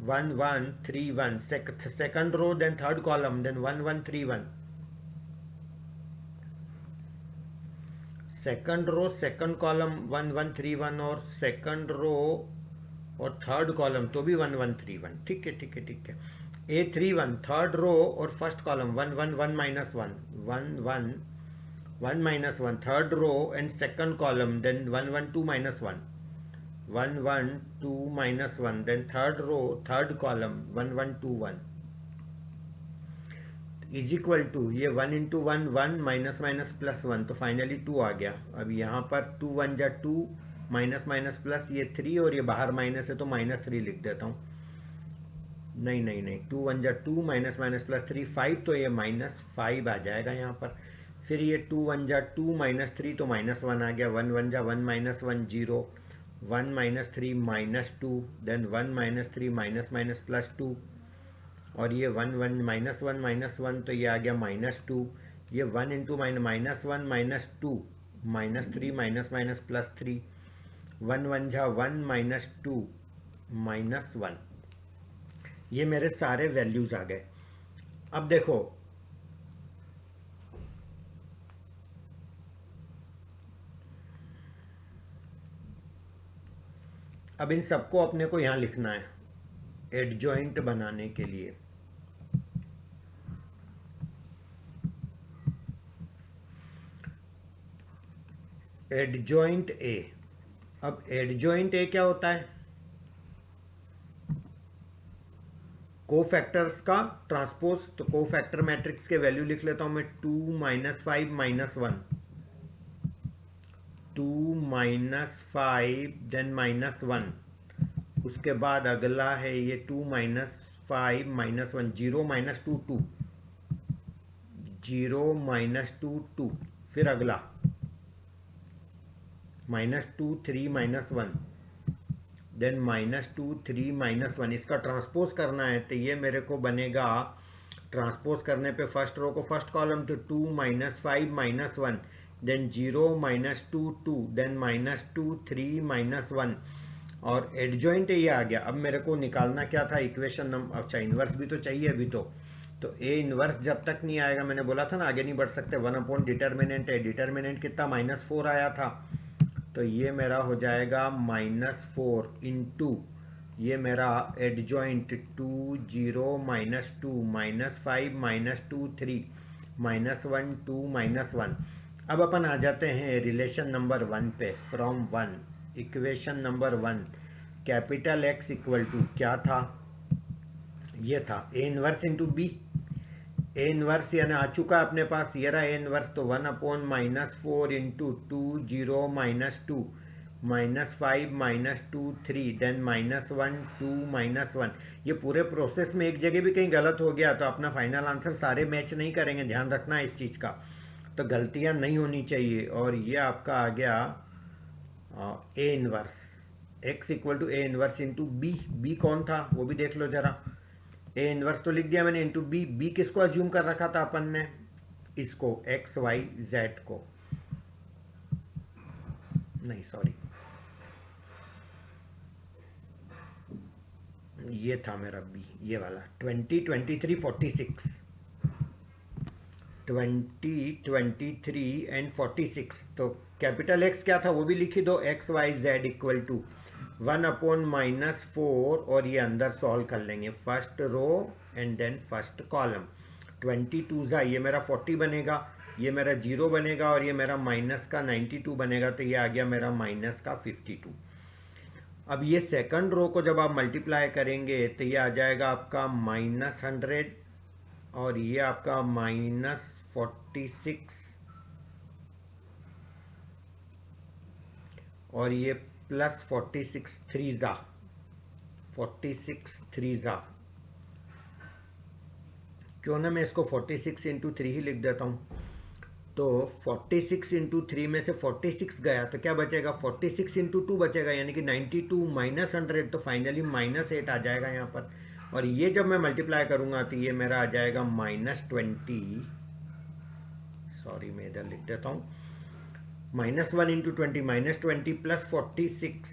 1 1 3 1। Second row then third column then 1 1 3 1। Second row second column 1 1 3 1 और सेकंड रो और थर्ड कॉलम तो भी 1 1 3 1। ठीक है ठीक है ठीक है। A31 थर्ड रो और first column 1 1 1 -1 1 1 1 -1 third row and second column then 1 1 2 -1 1 1 2 -1 then third row third column 1 1 2 1 is equal to ये 1 × 1 1 माइनस माइनस प्लस 1। तो फाइनली 2 आ गया। अब यहाँ पर 2 1 जा 2 माइनस माइनस प्लस ये 3 और ये बाहर माइनस है तो -3 लिख देता हूँ। नहीं नहीं नहीं, 2 1 जा 2 माइनस माइनस प्लस 3 5, तो ये -5 आ जाएगा यहाँ पर। फिर ये 2 1 जा 2 -3 तो -1 आ गया। 1 1 जा 1 -1 0 1 -3 -2 देन 1 -3 माइनस माइनस प्लस 2 और ये 1 1 -1 तो ये आ गया -2। ये 1 × -1 -2 -3 माइनस माइनस प्लस 3 1 1 जा 1 -2 -1। ये मेरे सारे वैल्यूज़ आ गए। अब देखो, अब इन सबको अपने को यहां लिखना है एडजॉइंट बनाने के लिए। एडजॉइंट ए, अब एडजॉइंट ए क्या होता है? कोफैक्टर्स का ट्रांसपोज। तो कोफैक्टर मैट्रिक्स के वैल्यू लिख लेता हूं मैं, 2 -5 -1, 2 -5 देन -1, उसके बाद अगला है ये 2 -5 -1, 0 -2 2, 0 -2 2, फिर अगला -2 3 -1, देन -2 3 -1। इसका ट्रांसपोज करना है तो ये मेरे को बनेगा, ट्रांसपोज करने पे फर्स्ट रो को फर्स्ट कॉलम, तो 2 -5 -1, देन 0 -2 2, देन -2 3 -1, और एडजॉइंट ये आ गया। अब मेरे को निकालना क्या था इक्वेशन नंबर, अच्छा इन्वर्स भी तो चाहिए अभी तो ए इन्वर्स जब तक नहीं आएगा, मैंने बोला था ना आगे नहीं बढ़ सकते, 1 अपॉन डिटर्मिनेंट है, डिटर्मिनेंट कितना -4 आया था, तो ये मेरा हो जाएगा -4 इंटू ये मेरा एडजॉइंट 2 0 -2 -5 -2 3 -1 2 -1। अब अपन आ जाते हैं रिलेशन नंबर 1 पे। From 1, equation number 1, capital X equal to क्या था? ये था A inverse into B. A inverse यानी आ चुका है अपने पास, ये रहा ए इनवर्स, तो 1 अपॉन -4 इंटू 2 0 -2 -5 -2 3, देन -1 2 -1। ये पूरे प्रोसेस में एक जगह भी कहीं गलत हो गया तो अपना फाइनल आंसर सारे मैच नहीं करेंगे, ध्यान रखना है इस चीज़ का, तो गलतियां नहीं होनी चाहिए। और ये आपका आ गया A inverse, X equal to A inverse into B. B कौन था वो भी देख लो जरा, ए इनवर्स तो लिख दिया मैंने, इंटू बी। बी किसको अज्यूम कर रखा था अपन ने? इसको, एक्स वाई जेड को, नहीं सॉरी, ये था मेरा बी, ये वाला 20 23 46, 20 23 एंड 46। तो कैपिटल एक्स क्या था वो भी लिखी दो, x y z equal to 1 upon -4, और ये अंदर सॉल्व कर लेंगे, first row and then first column. 22 जा ये मेरा 40 बनेगा, ये मेरा 0 बनेगा, और ये मेरा माइनस का 92 बनेगा, तो ये आ गया मेरा माइनस का 52। अब ये सेकंड रो को जब आप मल्टीप्लाई करेंगे तो ये आ जाएगा आपका -100, और ये आपका -46, और ये +46 3 46 3 क्यों ना मैं इसको 46 इंटू 3 ही लिख देता हूँ। तो 46 इंटू 3 में से 46 गया तो क्या बचेगा, 46 इंटू 2 बचेगा, यानी कि 92 -100, तो फाइनली -8 आ जाएगा यहाँ पर। और ये जब मैं मल्टीप्लाई करूँगा तो ये मेरा आ जाएगा -20, सॉरी मैं इधर लिख देता हूँ, -1 इंटू 20 -20 प्लस 46,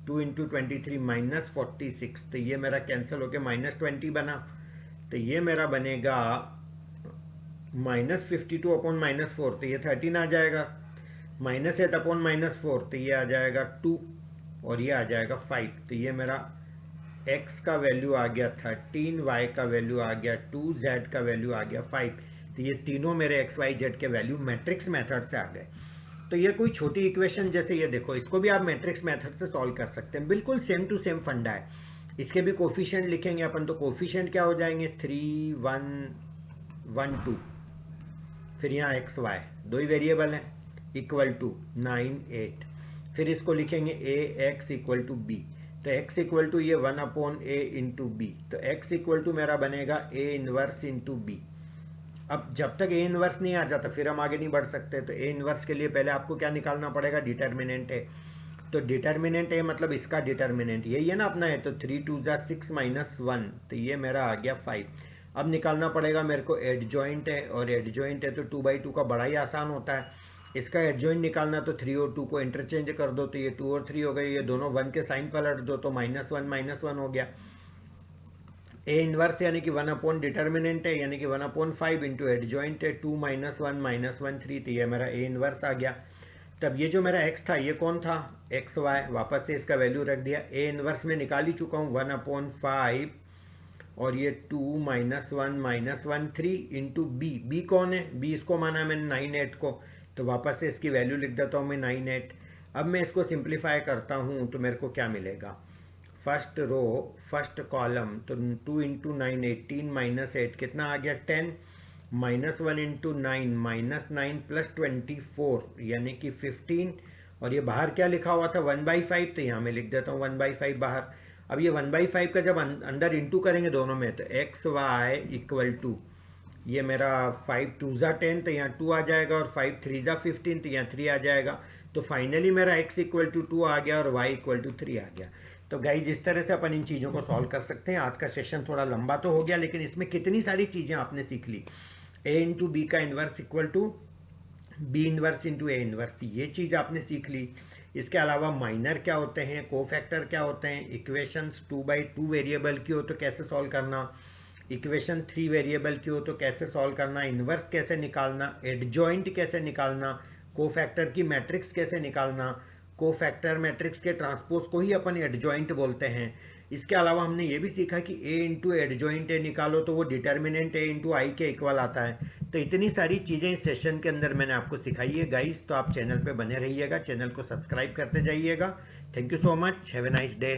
2 इंटू 23 -46, तो ये मेरा कैंसिल होकर -20 बना, तो ये मेरा बनेगा -52 अपॉन -4, तो ये 13 आ जाएगा, -8 अपॉन -4, तो ये आ जाएगा 2, और ये आ जाएगा 5, तो ये मेरा x का वैल्यू आ गया 13, y का वैल्यू आ गया 2, z का वैल्यू आ गया 5, तो ये तीनों मेरे x y z के वैल्यू मैट्रिक्स मेथड से आ गए। तो ये कोई छोटी इक्वेशन जैसे ये देखो, इसको भी आप मैट्रिक्स मेथड से सॉल्व कर सकते हैं, बिल्कुल सेम टू सेम फंडा है। इसके भी कोफिशिएंट लिखेंगे अपन, तो कोफिशिएंट क्या हो जाएंगे 3 1 1 2, फिर यहाँ एक्स वाई दो ही वेरिएबल हैं, इक्वल टू 9 8, फिर इसको लिखेंगे ए एक्स इक्वल टू बी, तो एक्स इक्वल टू ये 1 अपॉन ए इंटू बी, तो एक्स इक्वल टू मेरा बनेगा ए इनवर्स इंटू बी। अब जब तक ए इनवर्स नहीं आ जाता फिर हम आगे नहीं बढ़ सकते, तो ए इनवर्स के लिए पहले आपको क्या निकालना पड़ेगा, डिटर्मिनेंट है। तो डिटर्मिनेंट है मतलब इसका डिटर्मिनेंट यही है ना अपना है, तो 3 2 6 -1, तो ये मेरा आ गया 5। अब निकालना पड़ेगा मेरे को एडजॉइंट है, और एडजॉइंट है तो 2/2 का बड़ा ही आसान होता है, इसका एडजॉइंट निकालना, तो 3 और 2 को इंटरचेंज कर दो, तो ये 2 और 3 हो गए, ये दोनों 1 के साइन पलट दो, तो -1 -1 हो गया। ए इनवर्स यानी कि 1 डिटर्मिनेंट है, यानी कि 1/5 इंटू एडजॉइंट है 2 -1 -1 3, तो ये मेरा ए इनवर्स आ गया। तब ये जो मेरा x था ये कौन था, एक्स वाई, वापस से इसका वैल्यू रख दिया। ए इनवर्स में निकाल ही चुका हूँ 1/5 और ये 2 -1 -1 3 इंटू बी कौन है, बी इसको माना है मैंने 9 8 को, तो वापस से इसकी वैल्यू लिख देता हूँ मैं 9 8। अब मैं इसको सिंप्लीफाई करता हूँ तो मेरे को क्या मिलेगा, फर्स्ट रो फर्स्ट कॉलम, तो 2 इंटू 9 18 -8 कितना आ गया 10, -1 इंटू 9 -9 प्लस 24 यानी कि 15, और ये बाहर क्या लिखा हुआ था 1/5, तो यहाँ मैं लिख देता हूँ 1/5 बाहर। अब ये 1/5 का जब अंदर इंटू करेंगे दोनों में, तो एक्स वाई इक्वल टू, ये मेरा 5 2 ज़ा 10, तो यहाँ 2 आ जाएगा, और 5 3 ज़ा 15, तो यहाँ 3 आ जाएगा। तो फाइनली मेरा x इक्वल टू 2 आ गया और y इक्वल टू 3 आ गया। तो गाइस जिस तरह से अपन इन चीज़ों को सॉल्व कर सकते हैं, आज का सेशन थोड़ा लंबा तो हो गया, लेकिन इसमें कितनी सारी चीज़ें आपने सीख ली। a इंटू बी का inverse equal to B inverse into A inverse, ये चीज़ आपने सीख ली। इसके अलावा माइनर क्या होते हैं, कोफैक्टर क्या होते हैं, इक्वेशंस 2/2 वेरिएबल की हो तो कैसे सॉल्व करना, इक्वेशन 3 वेरिएबल की हो तो कैसे सॉल्व करना, इन्वर्स कैसे निकालना, एडजॉइंट कैसे निकालना, कोफैक्टर की मैट्रिक्स कैसे निकालना, कोफैक्टर मैट्रिक्स के ट्रांसपोज को ही अपन एडजॉइंट बोलते हैं। इसके अलावा हमने ये भी सीखा कि a इंटू एडजॉइंट ए निकालो तो वो डिटर्मिनेंट a इंटू आई के इक्वल आता है। तो इतनी सारी चीज़ें इस सेशन के अंदर मैंने आपको सिखाई है गाइस, तो आप चैनल पे बने रहिएगा, चैनल को सब्सक्राइब करते जाइएगा। Thank you so much, have a nice day.